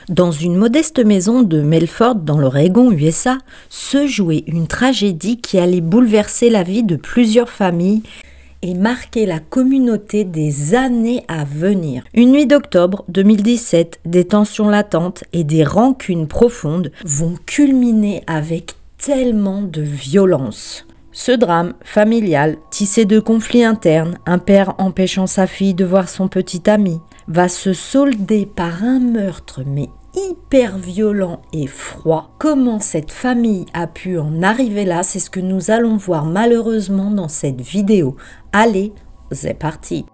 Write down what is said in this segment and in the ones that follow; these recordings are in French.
Dans une modeste maison de Melford, dans l'Oregon, USA, se jouait une tragédie qui allait bouleverser la vie de plusieurs familles et marquer la communauté des années à venir. Une nuit d'octobre 2017, des tensions latentes et des rancunes profondes vont culminer avec tellement de violence. Ce drame familial, tissé de conflits internes, un père empêchant sa fille de voir son petit ami, va se solder par un meurtre mais hyper violent et froid. Comment cette famille a pu en arriver là, c'est ce que nous allons voir malheureusement dans cette vidéo. Allez, c'est parti!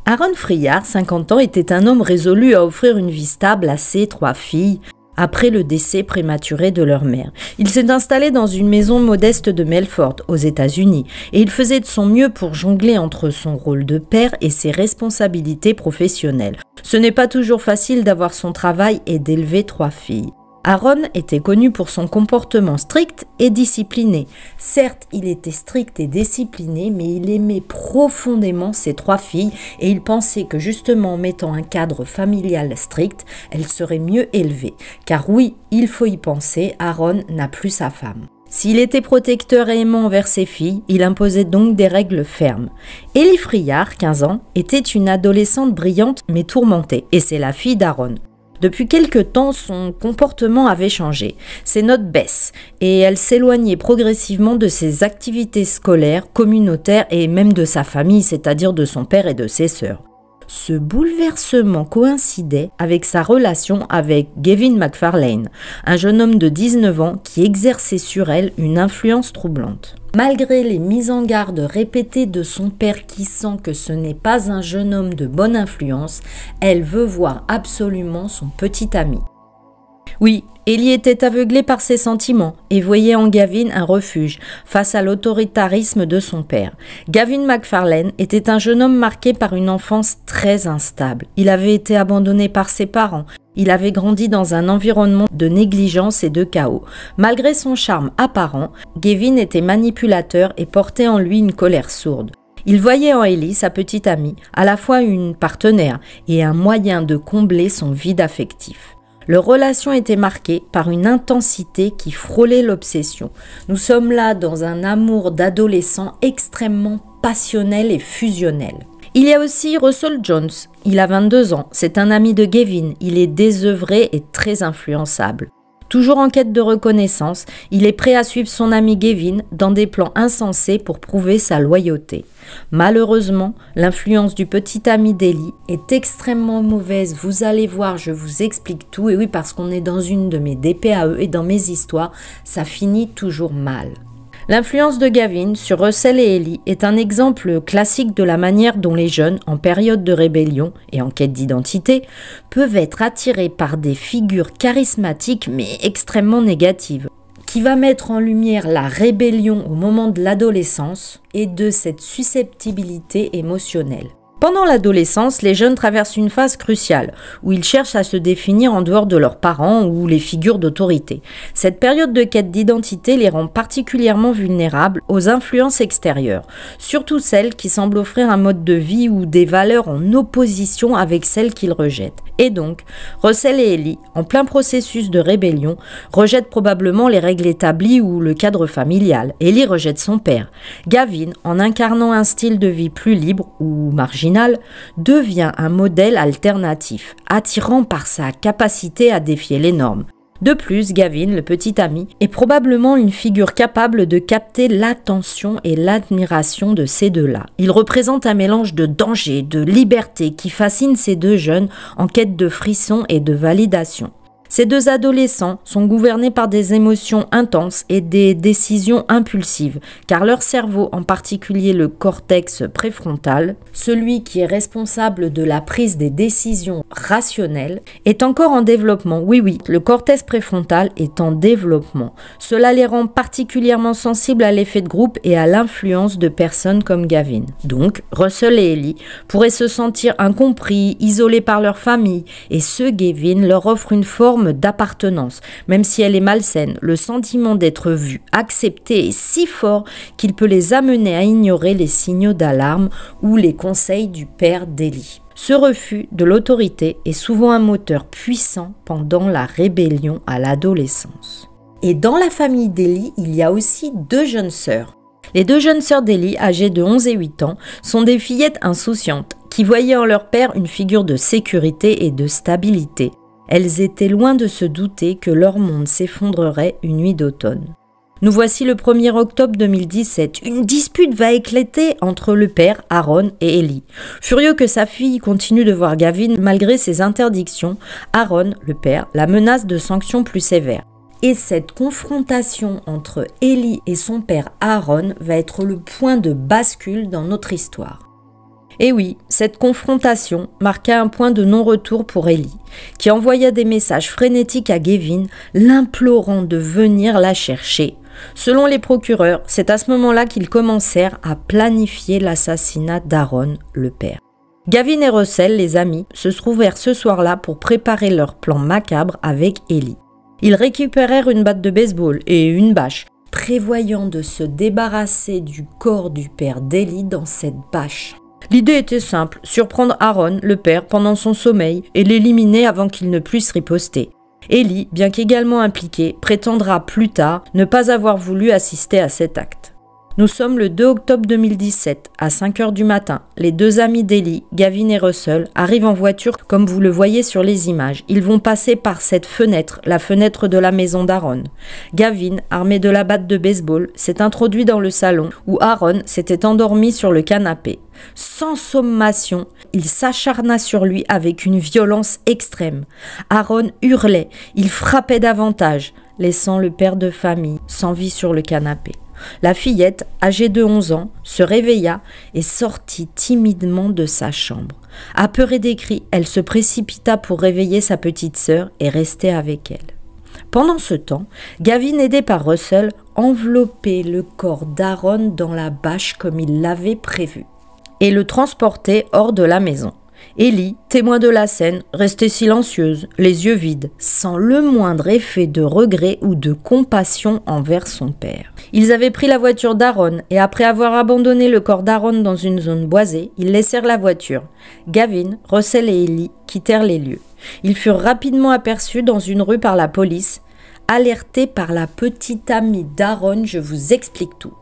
Aaron Friard, 50 ans, était un homme résolu à offrir une vie stable à ses 3 filles, après le décès prématuré de leur mère. Il s'est installé dans une maison modeste de Melford, aux États-Unis, et il faisait de son mieux pour jongler entre son rôle de père et ses responsabilités professionnelles. Ce n'est pas toujours facile d'avoir son travail et d'élever 3 filles. Aaron était connu pour son comportement strict et discipliné. Certes, il était strict et discipliné, mais il aimait profondément ses 3 filles et il pensait que justement en mettant un cadre familial strict, elles seraient mieux élevées. Car oui, il faut y penser, Aaron n'a plus sa femme. S'il était protecteur et aimant envers ses filles, il imposait donc des règles fermes. Ellie Friard, 15 ans, était une adolescente brillante mais tourmentée, et c'est la fille d'Aaron. Depuis quelque temps, son comportement avait changé. Ses notes baissent et elle s'éloignait progressivement de ses activités scolaires, communautaires et même de sa famille, c'est-à-dire de son père et de ses sœurs. Ce bouleversement coïncidait avec sa relation avec Gavin McFarlane, un jeune homme de 19 ans qui exerçait sur elle une influence troublante. Malgré les mises en garde répétées de son père qui sent que ce n'est pas un jeune homme de bonne influence, elle veut voir absolument son petit ami. Oui, Ellie était aveuglée par ses sentiments et voyait en Gavin un refuge face à l'autoritarisme de son père. Gavin McFarlane était un jeune homme marqué par une enfance très instable. Il avait été abandonné par ses parents. Il avait grandi dans un environnement de négligence et de chaos. Malgré son charme apparent, Gavin était manipulateur et portait en lui une colère sourde. Il voyait en Ellie, sa petite amie, à la fois une partenaire et un moyen de combler son vide affectif. Leur relation était marquée par une intensité qui frôlait l'obsession. Nous sommes là dans un amour d'adolescent extrêmement passionnel et fusionnel. Il y a aussi Russell Jones. Il a 22 ans. C'est un ami de Gavin. Il est désœuvré et très influençable. Toujours en quête de reconnaissance, il est prêt à suivre son ami Gavin dans des plans insensés pour prouver sa loyauté. Malheureusement, l'influence du petit ami d'Ellie est extrêmement mauvaise. Vous allez voir, je vous explique tout. Et oui, parce qu'on est dans une de mes DPAE et dans mes histoires, ça finit toujours mal. L'influence de Gavin sur Russell et Ellie est un exemple classique de la manière dont les jeunes, en période de rébellion et en quête d'identité, peuvent être attirés par des figures charismatiques mais extrêmement négatives, qui va mettre en lumière la rébellion au moment de l'adolescence et de cette susceptibilité émotionnelle. Pendant l'adolescence, les jeunes traversent une phase cruciale où ils cherchent à se définir en dehors de leurs parents ou les figures d'autorité. Cette période de quête d'identité les rend particulièrement vulnérables aux influences extérieures, surtout celles qui semblent offrir un mode de vie ou des valeurs en opposition avec celles qu'ils rejettent. Et donc, Russell et Ellie, en plein processus de rébellion, rejettent probablement les règles établies ou le cadre familial. Ellie rejette son père. Gavin, en incarnant un style de vie plus libre ou marginal, devient un modèle alternatif, attirant par sa capacité à défier les normes. De plus, Gavin, le petit ami, est probablement une figure capable de capter l'attention et l'admiration de ces deux-là. Il représente un mélange de danger, de liberté qui fascine ces deux jeunes en quête de frissons et de validation. Ces deux adolescents sont gouvernés par des émotions intenses et des décisions impulsives, car leur cerveau, en particulier le cortex préfrontal, celui qui est responsable de la prise des décisions rationnelles, est encore en développement. Oui, le cortex préfrontal est en développement. Cela les rend particulièrement sensibles à l'effet de groupe et à l'influence de personnes comme Gavin. Donc, Russell et Ellie pourraient se sentir incompris, isolés par leur famille, et ce Gavin leur offre une forme forme d'appartenance. Même si elle est malsaine, le sentiment d'être vu, accepté est si fort qu'il peut les amener à ignorer les signaux d'alarme ou les conseils du père d'Ellie. Ce refus de l'autorité est souvent un moteur puissant pendant la rébellion à l'adolescence. Et dans la famille d'Ellie, il y a aussi 2 jeunes sœurs. Les 2 jeunes sœurs d'Ellie, âgées de 11 et 8 ans, sont des fillettes insouciantes qui voyaient en leur père une figure de sécurité et de stabilité. Elles étaient loin de se douter que leur monde s'effondrerait une nuit d'automne. Nous voici le 1er octobre 2017. Une dispute va éclater entre le père, Aaron, et Ellie. Furieux que sa fille continue de voir Gavin malgré ses interdictions, Aaron, le père, la menace de sanctions plus sévères. Et cette confrontation entre Ellie et son père Aaron va être le point de bascule dans notre histoire. Et oui, cette confrontation marqua un point de non-retour pour Ellie, qui envoya des messages frénétiques à Gavin, l'implorant de venir la chercher. Selon les procureurs, c'est à ce moment-là qu'ils commencèrent à planifier l'assassinat d'Aaron, le père. Gavin et Russell, les amis, se trouvèrent ce soir-là pour préparer leur plan macabre avec Ellie. Ils récupérèrent une batte de baseball et une bâche, prévoyant de se débarrasser du corps du père d'Ellie dans cette bâche. L'idée était simple, surprendre Aaron, le père, pendant son sommeil et l'éliminer avant qu'il ne puisse riposter. Ellie, bien qu'également impliquée, prétendra plus tard ne pas avoir voulu assister à cet acte. Nous sommes le 2 octobre 2017, à 5 h du matin. Les 2 amis d'Ellie, Gavin et Russell, arrivent en voiture comme vous le voyez sur les images. Ils vont passer par cette fenêtre, la fenêtre de la maison d'Aaron. Gavin, armé de la batte de baseball, s'est introduit dans le salon où Aaron s'était endormi sur le canapé. Sans sommation, il s'acharna sur lui avec une violence extrême. Aaron hurlait, il frappait davantage, laissant le père de famille sans vie sur le canapé. La fillette, âgée de 11 ans, se réveilla et sortit timidement de sa chambre. Apeurée des cris, elle se précipita pour réveiller sa petite sœur et rester avec elle. Pendant ce temps, Gavin, aidé par Russell, enveloppait le corps d'Aaron dans la bâche comme il l'avait prévu et le transportait hors de la maison. Ellie, témoin de la scène, restait silencieuse, les yeux vides, sans le moindre effet de regret ou de compassion envers son père. Ils avaient pris la voiture d'Aaron et après avoir abandonné le corps d'Aaron dans une zone boisée, ils laissèrent la voiture. Gavin, Russell et Ellie quittèrent les lieux. Ils furent rapidement aperçus dans une rue par la police. Alertés par la petite amie d'Aaron, je vous explique tout.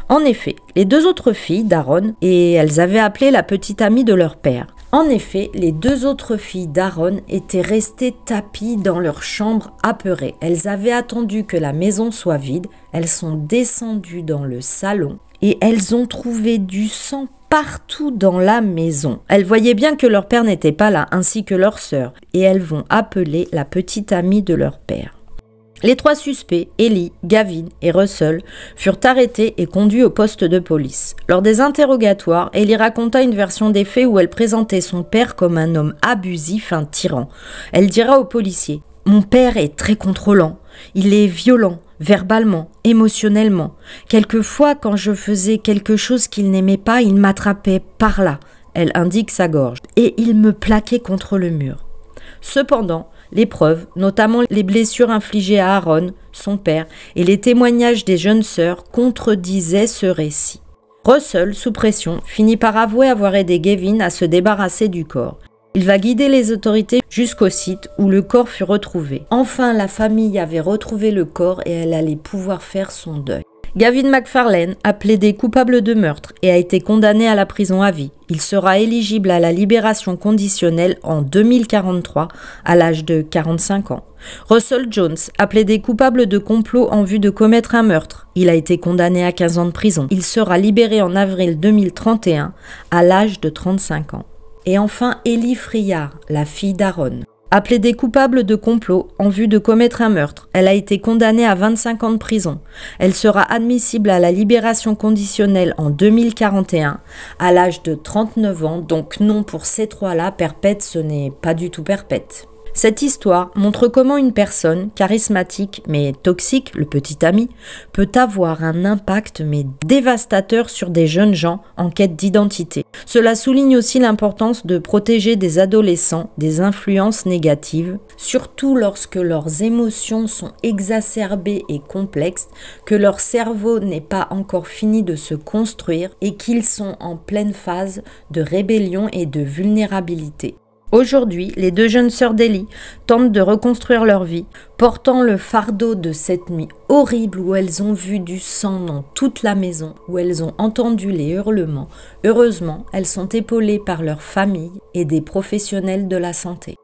En effet, les 2 autres filles d'Aaron, et elles avaient appelé la petite amie de leur père. En effet, les 2 autres filles d'Aaron étaient restées tapies dans leur chambre apeurées. Elles avaient attendu que la maison soit vide, elles sont descendues dans le salon et elles ont trouvé du sang partout dans la maison. Elles voyaient bien que leur père n'était pas là, ainsi que leur sœur, et elles vont appeler la petite amie de leur père. Les 3 suspects, Ellie, Gavin et Russell, furent arrêtés et conduits au poste de police. Lors des interrogatoires, Ellie raconta une version des faits où elle présentait son père comme un homme abusif, un tyran. Elle dira aux policiers « Mon père est très contrôlant, il est violent, verbalement, émotionnellement. Quelquefois, quand je faisais quelque chose qu'il n'aimait pas, il m'attrapait par là. » Elle indique sa gorge. « Et il me plaquait contre le mur. » Cependant, les preuves, notamment les blessures infligées à Aaron, son père, et les témoignages des jeunes sœurs contredisaient ce récit. Russell, sous pression, finit par avouer avoir aidé Gavin à se débarrasser du corps. Il va guider les autorités jusqu'au site où le corps fut retrouvé. Enfin, la famille avait retrouvé le corps et elle allait pouvoir faire son deuil. Gavin McFarlane a plaidé coupable de meurtre et a été condamné à la prison à vie. Il sera éligible à la libération conditionnelle en 2043 à l'âge de 45 ans. Russell Jones a plaidé coupable de complot en vue de commettre un meurtre. Il a été condamné à 15 ans de prison. Il sera libéré en avril 2031 à l'âge de 35 ans. Et enfin, Ellie Friard, la fille d'Aaron, a plaidé coupable de complot en vue de commettre un meurtre. Elle a été condamnée à 25 ans de prison. Elle sera admissible à la libération conditionnelle en 2041 à l'âge de 39 ans. Donc non, pour ces 3-là, perpète, ce n'est pas du tout perpète. Cette histoire montre comment une personne charismatique mais toxique, le petit ami, peut avoir un impact mais dévastateur sur des jeunes gens en quête d'identité. Cela souligne aussi l'importance de protéger des adolescents des influences négatives, surtout lorsque leurs émotions sont exacerbées et complexes, que leur cerveau n'est pas encore fini de se construire et qu'ils sont en pleine phase de rébellion et de vulnérabilité. Aujourd'hui, les deux jeunes sœurs d'Ellie tentent de reconstruire leur vie, portant le fardeau de cette nuit horrible où elles ont vu du sang dans toute la maison, où elles ont entendu les hurlements. Heureusement, elles sont épaulées par leur famille et des professionnels de la santé.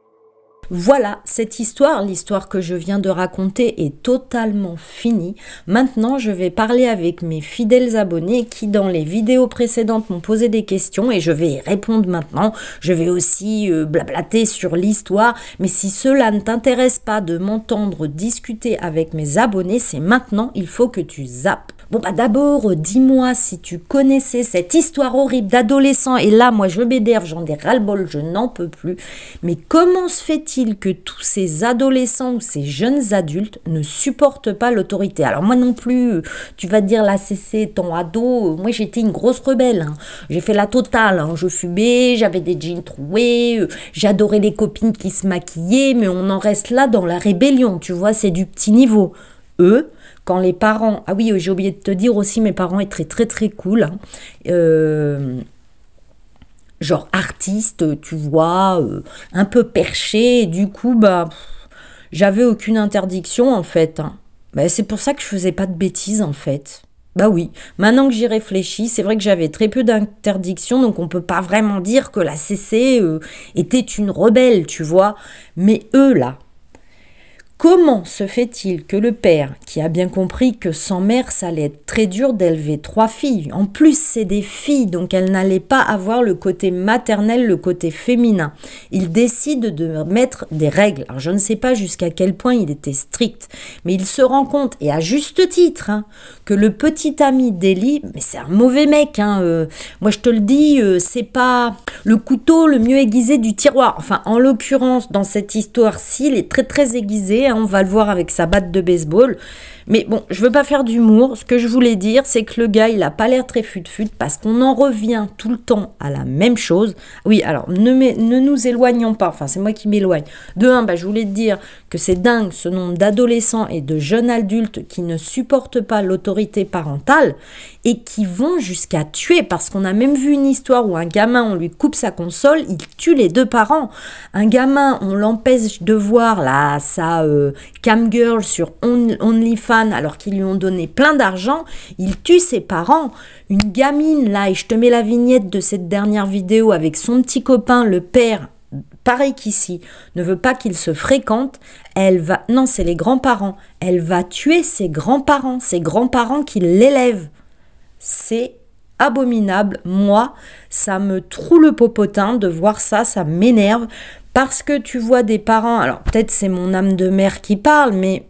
Voilà, cette histoire, l'histoire que je viens de raconter est totalement finie. Maintenant, je vais parler avec mes fidèles abonnés qui, dans les vidéos précédentes, m'ont posé des questions et je vais y répondre maintenant. Je vais aussi blablater sur l'histoire, mais si cela ne t'intéresse pas de m'entendre discuter avec mes abonnés, c'est maintenant, il faut que tu zappes. Bon bah d'abord, dis-moi si tu connaissais cette histoire horrible d'adolescent, et là moi je m'énerve, j'en ai ras-le-bol, je n'en peux plus, mais comment se fait-il que tous ces adolescents ou ces jeunes adultes ne supportent pas l'autorité? Alors moi non plus, tu vas te dire la CC étant ado, moi j'étais une grosse rebelle, hein. J'ai fait la totale, hein. Je fumais, j'avais des jeans troués, j'adorais les copines qui se maquillaient, mais on en reste là dans la rébellion, tu vois, c'est du petit niveau. Eux, quand les parents... Ah oui, j'ai oublié de te dire aussi, mes parents étaient très très cool. Hein. Genre artistes, tu vois, un peu perchés. Et du coup, bah, j'avais aucune interdiction en fait. Hein. Bah, c'est pour ça que je faisais pas de bêtises en fait. Bah oui, maintenant que j'y réfléchis, c'est vrai que j'avais très peu d'interdictions, donc on peut pas vraiment dire que la CC était une rebelle, tu vois. Mais eux là... Comment se fait-il que le père, qui a bien compris que sans mère, ça allait être très dur d'élever 3 filles, en plus c'est des filles, donc elles n'allaient pas avoir le côté maternel, le côté féminin, il décide de mettre des règles. Alors je ne sais pas jusqu'à quel point il était strict, mais il se rend compte, et à juste titre, hein, que le petit ami d'Ellie, mais c'est un mauvais mec, hein, moi je te le dis, c'est pas le couteau le mieux aiguisé du tiroir. Enfin, en l'occurrence, dans cette histoire-ci, il est très très aiguisé, on va le voir avec sa batte de baseball. Mais bon, je veux pas faire d'humour. Ce que je voulais dire, c'est que le gars, il a pas l'air très fut-fut parce qu'on en revient tout le temps à la même chose. Oui, alors, ne nous éloignons pas. Enfin, c'est moi qui m'éloigne. De un, bah, je voulais te dire que c'est dingue ce nombre d'adolescents et de jeunes adultes qui ne supportent pas l'autorité parentale et qui vont jusqu'à tuer. Parce qu'on a même vu une histoire où un gamin, on lui coupe sa console, il tue les 2 parents. Un gamin, on l'empêche de voir là, sa camgirl sur OnlyFans alors qu'ils lui ont donné plein d'argent, il tue ses parents. Une gamine là, et je te mets la vignette de cette dernière vidéo avec son petit copain, le père, pareil qu'ici, ne veut pas qu'il se fréquente, elle va, non c'est les grands-parents, elle va tuer ses grands-parents qui l'élèvent. C'est abominable. Moi, ça me troue le popotin de voir ça, ça m'énerve, parce que tu vois des parents, alors peut-être c'est mon âme de mère qui parle, mais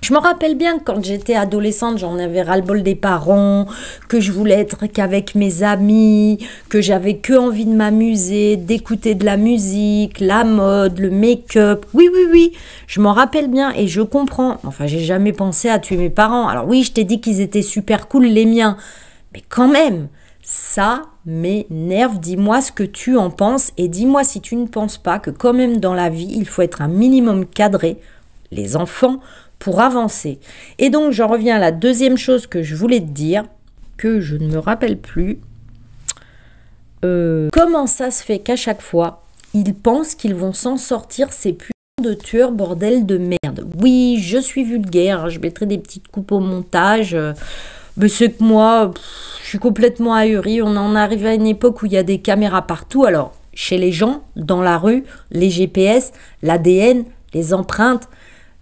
je me rappelle bien que quand j'étais adolescente, j'en avais ras-le-bol des parents, que je voulais être qu'avec mes amis, que j'avais que envie de m'amuser, d'écouter de la musique, la mode, le make-up. Oui, oui, oui, je m'en rappelle bien et je comprends. Enfin, j'ai jamais pensé à tuer mes parents. Alors oui, je t'ai dit qu'ils étaient super cool, les miens. Mais quand même, ça m'énerve. Dis-moi ce que tu en penses et dis-moi si tu ne penses pas que quand même dans la vie, il faut être un minimum cadré, les enfants, pour avancer. Et donc, j'en reviens à la deuxième chose que je voulais te dire, que je ne me rappelle plus. Comment ça se fait qu'à chaque fois, ils pensent qu'ils vont s'en sortir, ces putains de tueurs, bordel de merde. Oui, je suis vulgaire, je mettrai des petites coupes au montage, mais c'est que moi, je suis complètement ahurie. On en arrive à une époque où il y a des caméras partout. Alors, chez les gens, dans la rue, les GPS, l'ADN, les empreintes,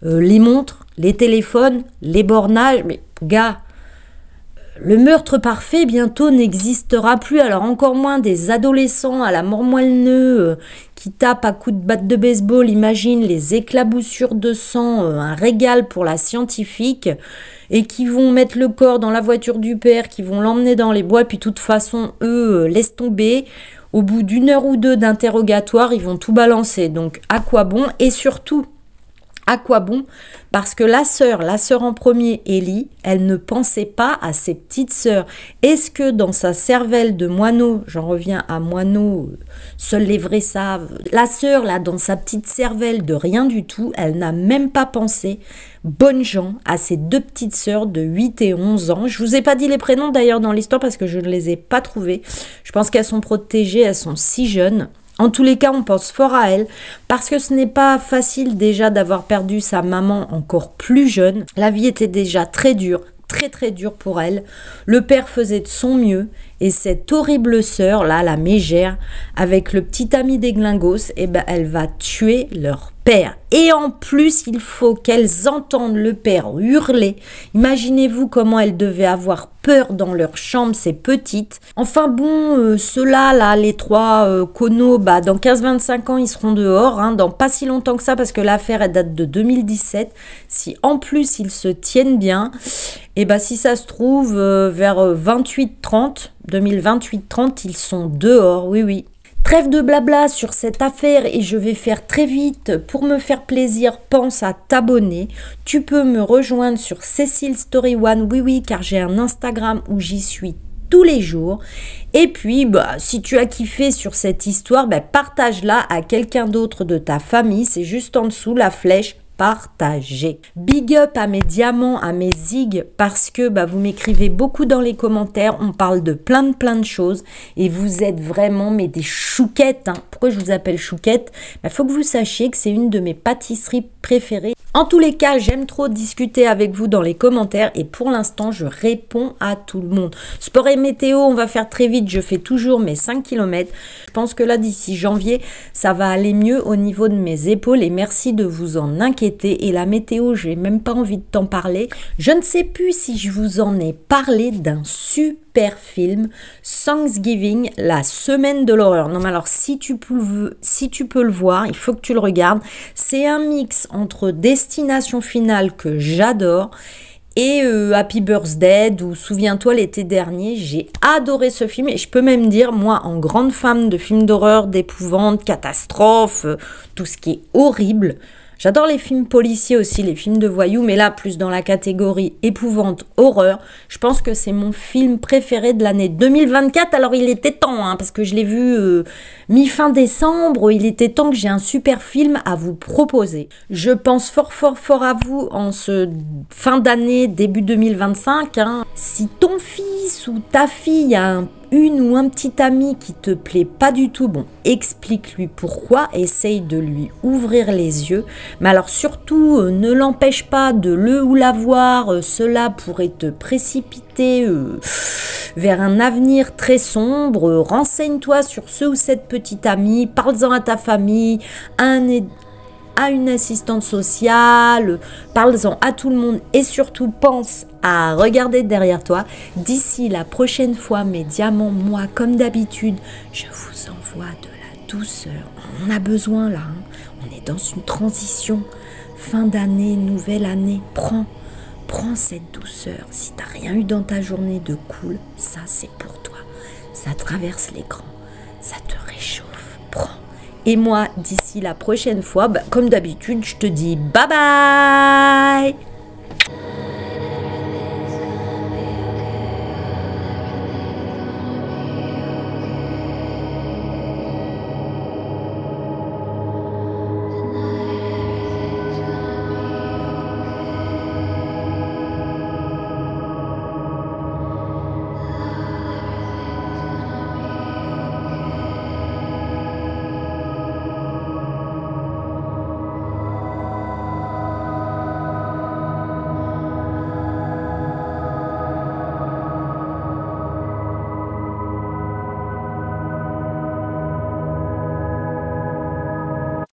les montres, les téléphones, les bornages, mais gars, Le meurtre parfait bientôt n'existera plus, alors encore moins des adolescents à la mort moelle-neu qui tapent à coups de batte de baseball, imagine les éclaboussures de sang, un régal pour la scientifique, et qui vont mettre le corps dans la voiture du père, qui vont l'emmener dans les bois, puis de toute façon, eux, laissent tomber. Au bout d'une heure ou deux d'interrogatoire, ils vont tout balancer. Donc, à quoi bon? Et surtout, à quoi bon? Parce que la sœur en premier, Ellie, elle ne pensait pas à ses petites sœurs. Est-ce que dans sa cervelle de moineau, j'en reviens à moineau, seuls les vrais savent, la sœur, là, dans sa petite cervelle de rien du tout, elle n'a même pas pensé, bonne gens, à ses deux petites sœurs de 8 et 11 ans. Je vous ai pas dit les prénoms d'ailleurs dans l'histoire parce que je ne les ai pas trouvés. Je pense qu'elles sont protégées, elles sont si jeunes. En tous les cas, on pense fort à elle, parce que ce n'est pas facile déjà d'avoir perdu sa maman encore plus jeune. La vie était déjà très dure, très dure pour elle. Le père faisait de son mieux, et cette horrible sœur, là, la mégère, avec le petit ami des glingos, eh ben, elle va tuer leur père. Et en plus, il faut qu'elles entendent le père hurler. Imaginez-vous comment elles devaient avoir peur dans leur chambre, ces petites. Enfin bon, ceux-là, là, les trois conos, bah, dans 15-25 ans, ils seront dehors, hein, dans pas si longtemps que ça, parce que l'affaire, elle date de 2017. Si en plus, ils se tiennent bien, et bah, si ça se trouve, vers 28-30, 2028-30, ils sont dehors, oui. Trêve de blabla sur cette affaire et je vais faire très vite. Pour me faire plaisir, pense à t'abonner. Tu peux me rejoindre sur Cécile Story One, oui, car j'ai un Instagram où j'y suis tous les jours. Et puis, bah, si tu as kiffé sur cette histoire, bah, partage-la à quelqu'un d'autre de ta famille. C'est juste en dessous la flèche. Partager. Big up à mes diamants, à mes zigs, parce que bah, vous m'écrivez beaucoup dans les commentaires, on parle de plein de choses, et vous êtes vraiment mais des chouquettes. Hein. Pourquoi je vous appelle chouquette? Il faut que vous sachiez que c'est une de mes pâtisseries préférées. En tous les cas, j'aime trop discuter avec vous dans les commentaires et pour l'instant, je réponds à tout le monde. Sport et météo, on va faire très vite. Je fais toujours mes 5 km. Je pense que là, d'ici janvier, ça va aller mieux au niveau de mes épaules et merci de vous en inquiéter. Et la météo, je n'ai même pas envie de t'en parler. Je ne sais plus si je vous en ai parlé d'un super film, Thanksgiving, la semaine de l'horreur. Non mais alors si tu peux le voir, il faut que tu le regardes. C'est un mix entre Destination Finale que j'adore et Happy Birthday ou Souviens-toi l'été dernier. J'ai adoré ce film et je peux même dire, moi en grande fan de films d'horreur, d'épouvante, catastrophe, tout ce qui est horrible. J'adore les films policiers aussi, les films de voyous, mais là, plus dans la catégorie épouvante, horreur. Je pense que c'est mon film préféré de l'année 2024. Alors, il était temps, hein, parce que je l'ai vu mi-fin décembre. Il était temps que j'ai un super film à vous proposer. Je pense fort à vous en ce fin d'année, début 2025. Hein. Si ton fils ou ta fille a une ou un petit ami qui te plaît pas du tout, bon, explique-lui pourquoi, essaye de lui ouvrir les yeux, mais alors surtout ne l'empêche pas de le ou la voir, cela pourrait te précipiter vers un avenir très sombre. Renseigne-toi sur ce ou cette petite amie, parle-en à ta famille, à une assistante sociale, parle-en à tout le monde et surtout pense à regarder derrière toi. D'ici la prochaine fois, mes diamants, moi comme d'habitude, je vous envoie de la douceur. On a besoin là, hein. On est dans une transition, fin d'année, nouvelle année. Prends cette douceur. Si t'as rien eu dans ta journée de cool, ça c'est pour toi. Ça traverse l'écran, ça te réchauffe. Prends. Et moi, d'ici la prochaine fois, bah, comme d'habitude, je te dis bye bye!